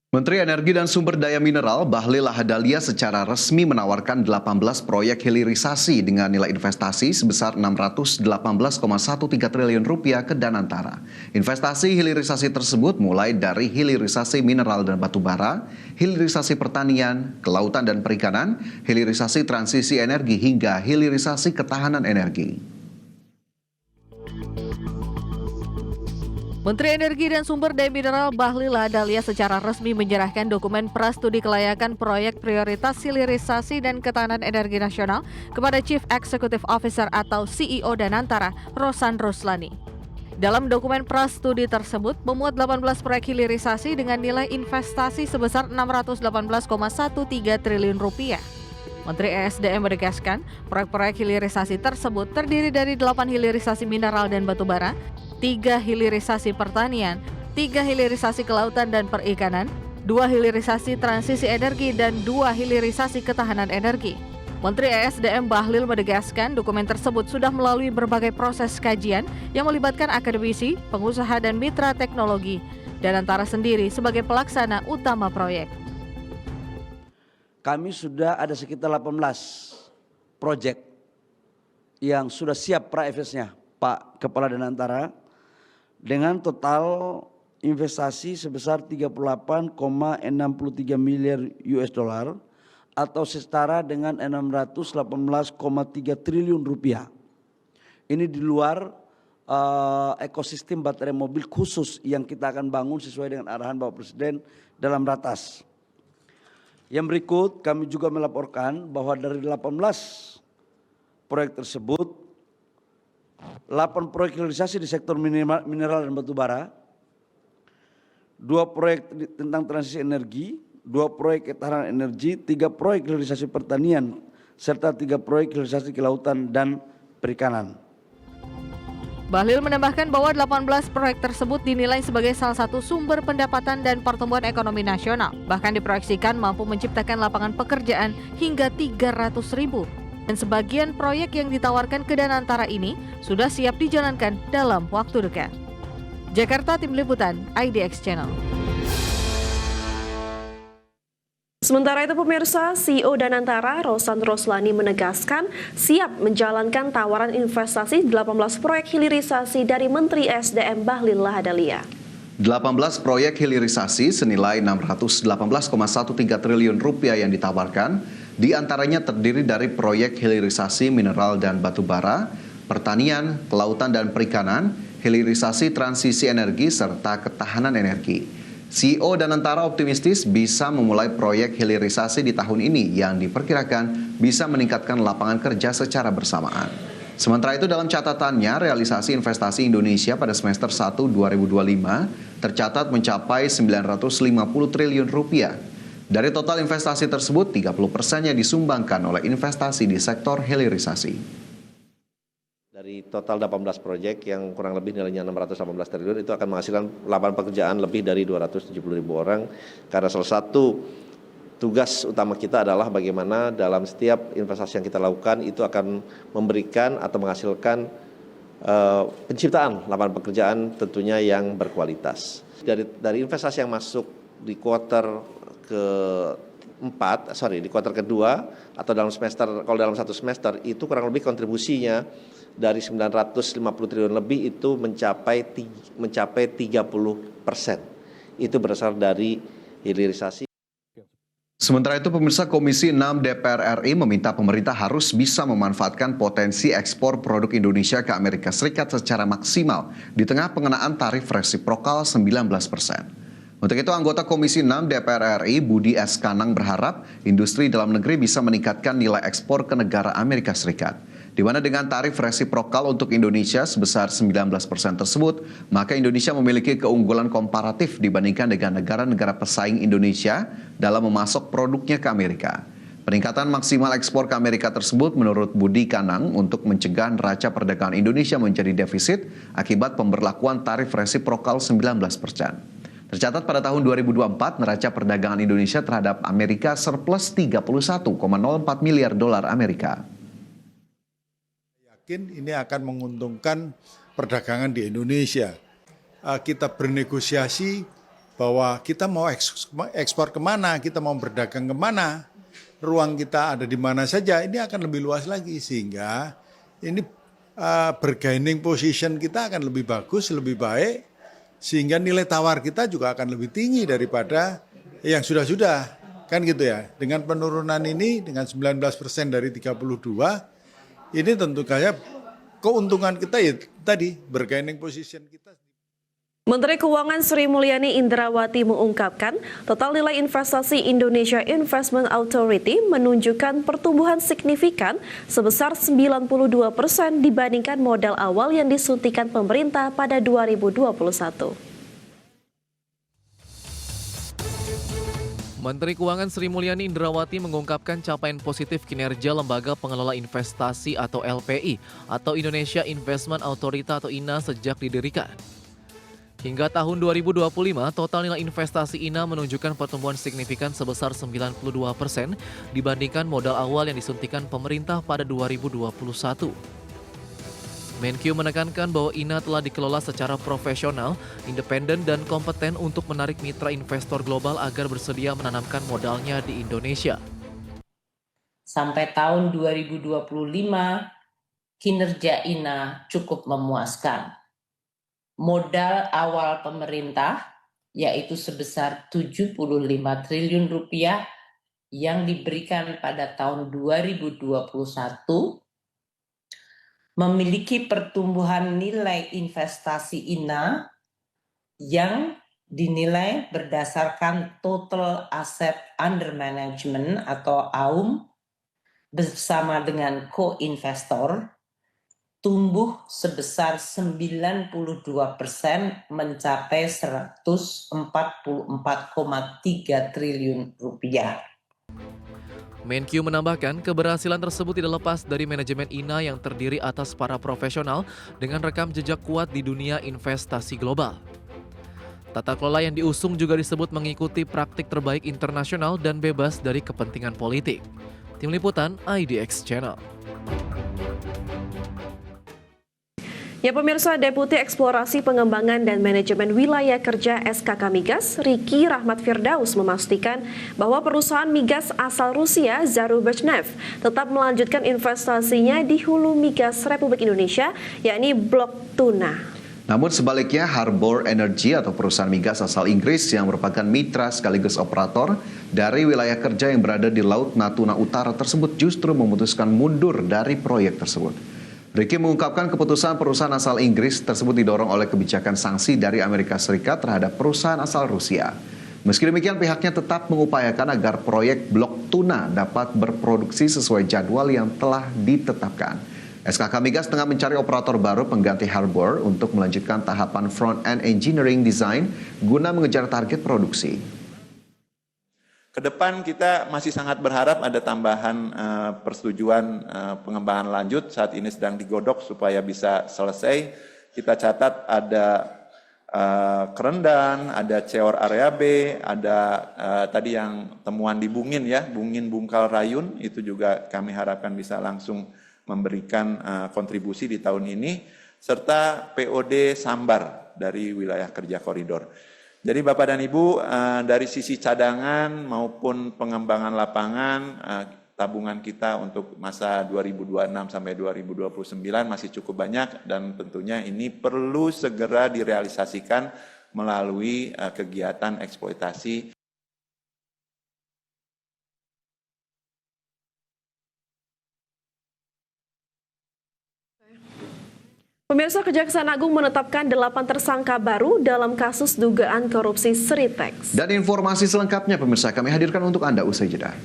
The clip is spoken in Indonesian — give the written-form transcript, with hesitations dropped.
Menteri Energi dan Sumber Daya Mineral Bahlil Lahadalia secara resmi menawarkan 18 proyek hilirisasi dengan nilai investasi sebesar 618,13 triliun rupiah ke Danantara. Investasi hilirisasi tersebut mulai dari hilirisasi mineral dan batu bara, hilirisasi pertanian, kelautan dan perikanan, hilirisasi transisi energi hingga hilirisasi ketahanan energi. Menteri Energi dan Sumber Daya Mineral Bahlil Lahadalia secara resmi menyerahkan dokumen prastudi kelayakan proyek prioritas hilirisasi dan ketahanan energi nasional kepada Chief Executive Officer atau CEO Danantara, Rosan Roslani. Dalam dokumen prastudi tersebut memuat 18 proyek hilirisasi dengan nilai investasi sebesar 618,13 triliun rupiah. Menteri ESDM menegaskan, proyek-proyek hilirisasi tersebut terdiri dari 8 hilirisasi mineral dan batu bara, 3 hilirisasi pertanian, 3 hilirisasi kelautan dan perikanan, 2 hilirisasi transisi energi, dan 2 hilirisasi ketahanan energi. Menteri ESDM Bahlil menegaskan dokumen tersebut sudah melalui berbagai proses kajian yang melibatkan akademisi, pengusaha, dan mitra teknologi, Danantara sendiri sebagai pelaksana utama proyek. Kami sudah ada sekitar 18 proyek yang sudah siap pra-FS-nya, Pak Kepala Danantara, dengan total investasi sebesar 38,63 miliar US dollar atau setara dengan 618,3 triliun rupiah. Ini di luar ekosistem baterai mobil khusus yang kita akan bangun sesuai dengan arahan Bapak Presiden dalam Ratas. Yang berikut kami juga melaporkan bahwa dari 18 proyek tersebut, 8 proyek hilirisasi di sektor mineral dan batu bara, 2 proyek tentang transisi energi, 2 proyek ketahanan energi, 3 proyek hilirisasi pertanian, serta 3 proyek hilirisasi kelautan dan perikanan. Bahlil menambahkan bahwa 18 proyek tersebut dinilai sebagai salah satu sumber pendapatan dan pertumbuhan ekonomi nasional. Bahkan diproyeksikan mampu menciptakan lapangan pekerjaan hingga 300.000. Dan sebagian proyek yang ditawarkan ke Danantara ini sudah siap dijalankan dalam waktu dekat. Jakarta, Tim Liputan, IDX Channel. Sementara itu pemirsa, CEO Danantara Rosan Roslani menegaskan siap menjalankan tawaran investasi 18 proyek hilirisasi dari Menteri SDM Bahlil Lahadalia. 18 proyek hilirisasi senilai 618,13 triliun rupiah yang ditawarkan, di antaranya terdiri dari proyek hilirisasi mineral dan batu bara, pertanian, kelautan dan perikanan, hilirisasi transisi energi, serta ketahanan energi. CEO Danantara optimistis bisa memulai proyek hilirisasi di tahun ini yang diperkirakan bisa meningkatkan lapangan kerja secara bersamaan. Sementara itu dalam catatannya, realisasi investasi Indonesia pada semester 1 2025 tercatat mencapai 950 triliun rupiah. Dari total investasi tersebut, 30%-nya disumbangkan oleh investasi di sektor hilirisasi. Dari total 18 proyek yang kurang lebih nilainya 618 triliun itu akan menghasilkan lapangan pekerjaan lebih dari 270.000 orang. Karena salah satu tugas utama kita adalah bagaimana dalam setiap investasi yang kita lakukan itu akan memberikan atau menghasilkan penciptaan lapangan pekerjaan tentunya yang berkualitas. Dari investasi yang masuk di kuartal di kuartal kedua atau dalam semester, kalau dalam satu semester itu kurang lebih kontribusinya dari 950 triliun lebih itu mencapai 30%. Itu berasal dari hilirisasi. Sementara itu pemirsa, Komisi 6 DPR RI meminta pemerintah harus bisa memanfaatkan potensi ekspor produk Indonesia ke Amerika Serikat secara maksimal di tengah pengenaan tarif resiprokal 19%. Untuk itu, anggota Komisi 6 DPR RI Budi S. Kanang berharap industri dalam negeri bisa meningkatkan nilai ekspor ke negara Amerika Serikat. Di mana dengan tarif resiprokal untuk Indonesia sebesar 19% tersebut, maka Indonesia memiliki keunggulan komparatif dibandingkan dengan negara-negara pesaing Indonesia dalam memasok produknya ke Amerika. Peningkatan maksimal ekspor ke Amerika tersebut menurut Budi Kanang untuk mencegah neraca perdagangan Indonesia menjadi defisit akibat pemberlakuan tarif resiprokal 19%. Tercatat pada tahun 2024, neraca perdagangan Indonesia terhadap Amerika surplus 31,04 miliar dolar Amerika. Yakin ini akan menguntungkan perdagangan di Indonesia. Kita bernegosiasi bahwa kita mau ekspor kemana, kita mau berdagang kemana, ruang kita ada di mana saja, ini akan lebih luas lagi. Sehingga ini bargaining position kita akan lebih bagus, lebih baik, sehingga nilai tawar kita juga akan lebih tinggi daripada yang sudah-sudah. Kan gitu ya, dengan penurunan ini, dengan 19% dari 32, ini tentu saja keuntungan kita ya tadi, bargaining position kita. Menteri Keuangan Sri Mulyani Indrawati mengungkapkan, total nilai investasi Indonesia Investment Authority menunjukkan pertumbuhan signifikan sebesar 92% dibandingkan modal awal yang disuntikan pemerintah pada 2021. Menteri Keuangan Sri Mulyani Indrawati mengungkapkan capaian positif kinerja Lembaga Pengelola Investasi atau LPI atau Indonesia Investment Authority atau INA sejak didirikan. Hingga tahun 2025, total nilai investasi INA menunjukkan pertumbuhan signifikan sebesar 92% dibandingkan modal awal yang disuntikan pemerintah pada 2021. Menkyu menekankan bahwa INA telah dikelola secara profesional, independen, dan kompeten untuk menarik mitra investor global agar bersedia menanamkan modalnya di Indonesia. Sampai tahun 2025, kinerja INA cukup memuaskan. Modal awal pemerintah yaitu sebesar 75 triliun rupiah yang diberikan pada tahun 2021 memiliki pertumbuhan nilai investasi INA yang dinilai berdasarkan total asset under management atau AUM bersama dengan co-investor tumbuh sebesar 92% mencapai 144,3 triliun rupiah. Menkyu menambahkan keberhasilan tersebut tidak lepas dari manajemen INA yang terdiri atas para profesional dengan rekam jejak kuat di dunia investasi global. Tata kelola yang diusung juga disebut mengikuti praktik terbaik internasional dan bebas dari kepentingan politik. Tim Liputan IDX Channel. Ya pemirsa, Deputi Eksplorasi Pengembangan dan Manajemen Wilayah Kerja SKK Migas, Riki Rahmat Firdaus memastikan bahwa perusahaan migas asal Rusia, Zarubezhnev, tetap melanjutkan investasinya di hulu migas Republik Indonesia, yakni Blok Tuna. Namun sebaliknya, Harbour Energy atau perusahaan migas asal Inggris yang merupakan mitra sekaligus operator dari wilayah kerja yang berada di Laut Natuna Utara tersebut justru memutuskan mundur dari proyek tersebut. Riki mengungkapkan keputusan perusahaan asal Inggris tersebut didorong oleh kebijakan sanksi dari Amerika Serikat terhadap perusahaan asal Rusia. Meski demikian, pihaknya tetap mengupayakan agar proyek Blok Tuna dapat berproduksi sesuai jadwal yang telah ditetapkan. SKK Migas tengah mencari operator baru pengganti Harbour untuk melanjutkan tahapan front-end engineering design guna mengejar target produksi. Kedepan kita masih sangat berharap ada tambahan persetujuan pengembangan lanjut. Saat ini sedang digodok supaya bisa selesai. Kita catat ada Kerendan, ada Ceor Area B, ada tadi yang temuan di Bungin ya, Bungin Bungkal Rayun, itu juga kami harapkan bisa langsung memberikan kontribusi di tahun ini, serta POD Sambar dari wilayah kerja koridor. Jadi Bapak dan Ibu, dari sisi cadangan maupun pengembangan lapangan, tabungan kita untuk masa 2026 sampai 2029 masih cukup banyak dan tentunya ini perlu segera direalisasikan melalui kegiatan eksploitasi. Pemirsa, Kejaksaan Agung menetapkan 8 tersangka baru dalam kasus dugaan korupsi Sritex. Dan informasi selengkapnya pemirsa kami hadirkan untuk Anda usai jeda.